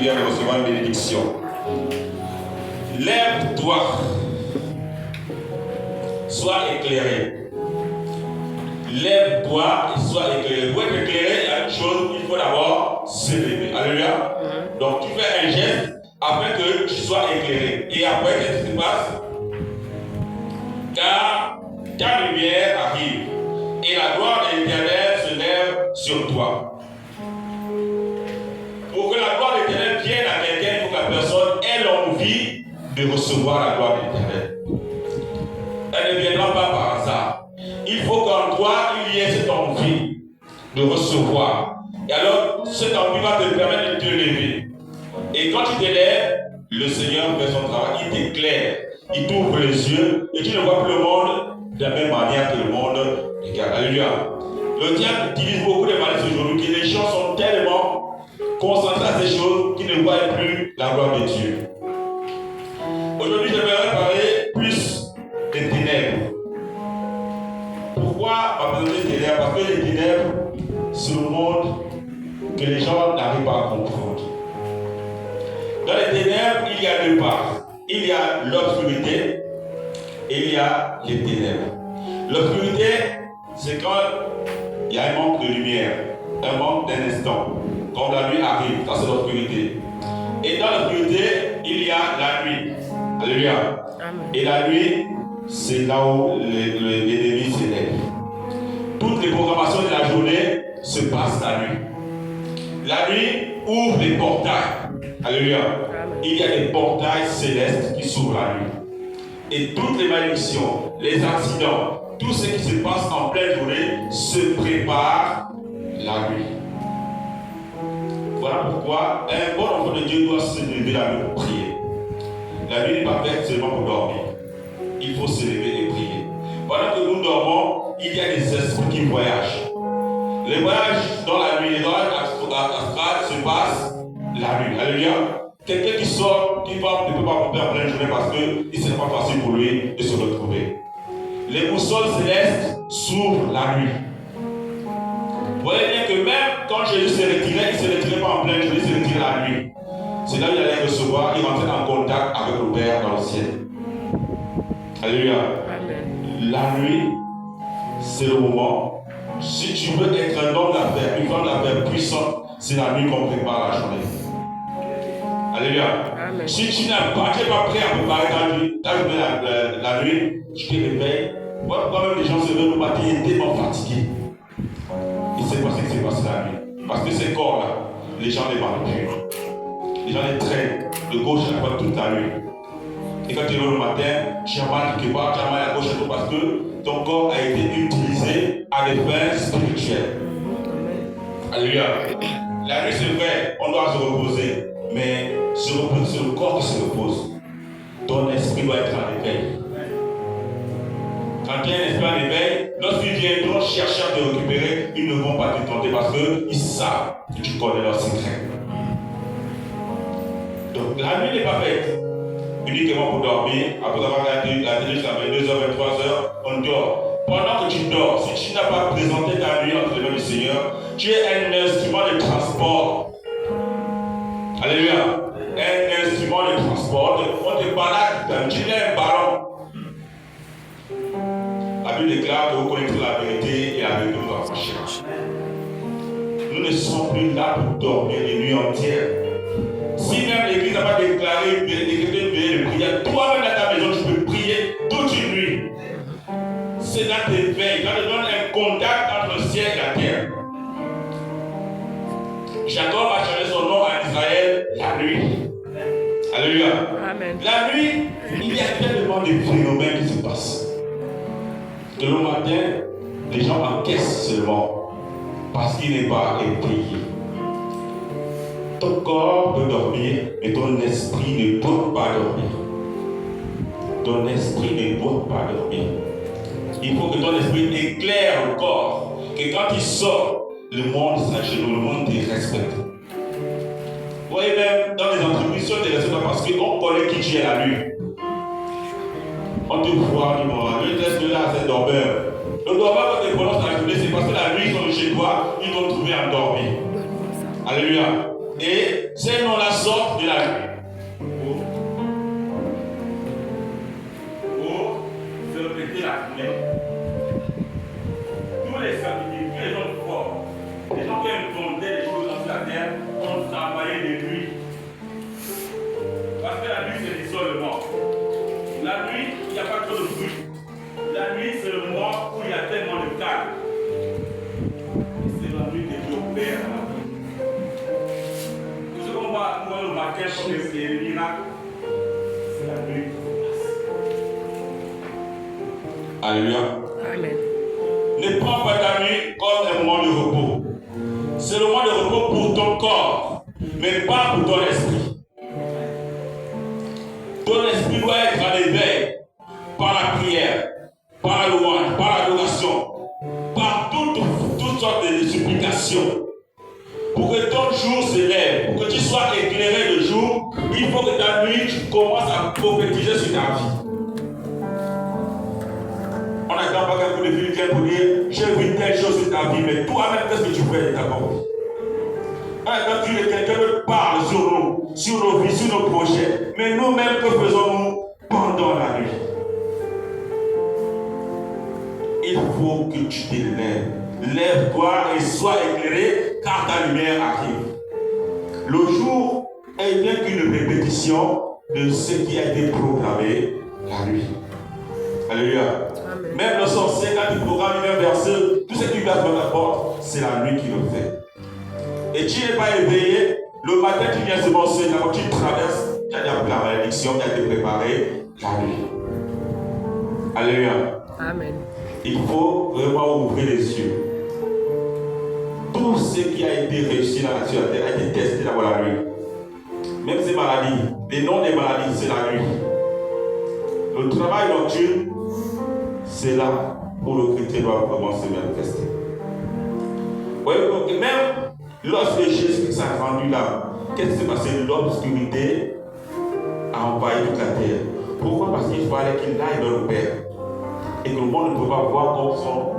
vient de recevoir une bénédiction. Lève-toi, sois éclairé. Lève-toi et sois éclairé. Pour être éclairé, il y a une chose, il faut d'abord se lever. Alléluia. Donc tu fais un geste afin que tu sois éclairé. Et après, qu'est-ce qui se passe? Car ta lumière arrive et la gloire de l'Éternel se lève sur toi. Pour que la gloire de l'Éternel vienne à quelqu'un, il faut que la personne ait l'envie de recevoir la gloire de l'Éternel. Elle ne viendra pas par hasard. Il faut qu'en toi, il y ait cette envie de recevoir. Et alors, cette envie va te permettre de te lever. Et quand tu te lèves, le Seigneur fait son travail. Il t'éclaire, il t'ouvre les yeux et tu ne vois plus le monde de la même manière que le monde regarde. Alléluia. Le diable utilise beaucoup de manières aujourd'hui que les gens sont tellement concentrés à ces choses qu'ils ne voient plus la gloire de Dieu. Aujourd'hui, je vais parler plus des ténèbres. Pourquoi on va parler des ténèbres? Parce que les ténèbres, c'est le monde que les gens n'arrivent pas à comprendre. Dans les ténèbres, il y a deux parts. Il y a l'obscurité et il y a les ténèbres. L'obscurité, c'est quand il y a un manque de lumière, un manque d'un instant. Quand la nuit arrive, ça c'est l'obscurité. Et dans l'obscurité, il y a la nuit. Alléluia. Et la nuit, c'est là où l'ennemi s'élève. Toutes les programmations de la journée se passent la nuit. La nuit ouvre les portails. Alléluia. Il y a des portails célestes qui s'ouvrent la nuit. Et toutes les malédictions, les accidents, tout ce qui se passe en pleine journée se prépare la nuit. Voilà pourquoi un bon enfant de Dieu doit se lever la nuit pour prier. La nuit n'est pas faite seulement pour dormir. Il faut se lever et prier. Pendant que nous dormons, il y a des esprits qui voyagent. Les voyages dans la nuit, les voyages astrales se passent la nuit. Alléluia. Quelqu'un qui sort, qui ne peut pas monter en pleine journée parce que ce n'est pas facile pour lui de se retrouver. Les boussoles célestes s'ouvrent la nuit. Vous voyez bien que même quand Jésus s'est retiré, il ne se retirait pas en pleine journée, il se retirait la nuit. C'est là où il allait recevoir, il rentrait en contact avec le Père dans le ciel. Alléluia. Amen. La nuit, c'est le moment. Si tu veux être un homme d'affaires, une femme d'affaires puissante, c'est la nuit qu'on prépare la journée. Alléluia. Amen. Si tu n'es pas prêt à préparer ta journée la nuit, tu te réveilles. Voilà pourquoi même les gens se réveillent au matin, ils sont tellement fatigués. Il s'est passé ce qui s'est passé la nuit. Parce que ces corps-là, les gens les manipulent. Les gens les traînent de gauche à droite toute la nuit. Et quand tu es le matin, tu as mal quelque part, tu as mal à gauche à droite parce que ton corps a été utilisé à des fins spirituelles. Alléluia. La nuit, c'est vrai, on doit se reposer. Mais se reposer, c'est le corps qui se repose. Ton esprit doit être en éveil. Quand tu as un esprit en éveil, lorsqu'ils viendront chercher à te récupérer, ils ne vont pas te tenter parce qu'ils savent que tu connais leurs secrets. Donc la nuit n'est pas faite uniquement pour dormir. Après avoir regardé la télé jusqu'à 22h, 23h, on dort. Pendant que tu dors, si tu n'as pas présenté ta nuit entre les mains du Seigneur, tu es un instrument de transport. Alléluia. Un instrument de transport. On te balade, tu es un ballon. La Bible déclare que vous connaîtrez la vérité et la vérité vous affranchira. Nous ne sommes plus là pour dormir les nuits entières. Si même l'Église n'a pas déclaré une vérité de prière, toi-même dans ta maison, tu peux prier toute une nuit. C'est dans tes veilles, ça te donne un contact entre le ciel et la terre. Jacob a changé son nom à Israël la nuit. Alléluia. Amen. La nuit, il y a tellement de phénomènes qui se passent. Que le matin, les gens encaissent seulement parce qu'il n'est pas éveillé. Ton corps peut dormir, mais ton esprit ne peut pas dormir. Ton esprit ne peut pas dormir. Il faut que ton esprit éclaire le corps. Que quand il sort, le monde s'agenouille, le monde te respecte. Vous voyez même dans les entreprises, on te respecte parce qu'on connaît qui tu es la nuit. On te voit du moment. Le test de là, c'est dormeur. Le dormeur, quand tu prononces la journée, c'est parce que la nuit, ils sont chez toi, ils vont trouver endormi. Alléluia. Et ces noms-là sortent la nuit. Pour se répéter la journée. Tous les samedis, tous les gens forts, les gens qui aiment fonder les choses dans la terre, ont travaillé de nuit. Parce que la nuit, c'est l'isolement. La nuit, il n'y a pas trop de bruit. La nuit, c'est le moment où il y a tellement de calme. Et c'est la nuit que Dieu opère dans la vie. Tout ce qu'on voit le matin comme des miracles, c'est la nuit qui se passe. Alléluia. Amen. Ne prends pas ta nuit comme un moment de repos. C'est le moment de repos pour ton corps, mais pas pour ton esprit. Ton esprit doit être à l'éveil par la prière, par la louange, par l'adoration, par toutes sortes de supplications. Pour que ton jour s'élève, pour que tu sois éclairé le jour, il faut que ta nuit, tu commences à prophétiser sur ta vie. On n'attend pas qu'un coup de fil vienne pour dire j'ai vu telle chose sur ta vie, mais toi-même, qu'est-ce que tu fais de ta vie? Quand tu es quelqu'un qui parle sur nos vies, sur nos projets, mais nous-mêmes, que faisons-nous pendant la nuit? Il faut que tu te lèves. Lève-toi et sois éclairé, car ta lumière arrive. Le jour est bien qu'une répétition de ce qui a été programmé la nuit. Alléluia. Amen. Même le sorcier, quand il programme un verset, tout ce qui vient dans la porte, c'est la nuit qui le fait. Et tu n'es pas éveillé, le matin tu viens se mentionner, quand tu traverses, il y a la malédiction qui a été préparée la nuit. Alléluia. Amen. Il faut vraiment ouvrir les yeux. Tout ce qui a été réussi dans la terre a été testé dans la nuit. Même ces maladies, les noms des maladies, c'est la nuit. Le travail nocturne, c'est là où le chrétien doit vraiment se manifester. Oui, donc même lorsque Jésus s'est rendu là, qu'est-ce qui s'est passé? L'obscurité a envahi toute la terre. Pourquoi? Parce qu'il fallait qu'il aille dans le Père. Et que le monde ne peut pas voir comme son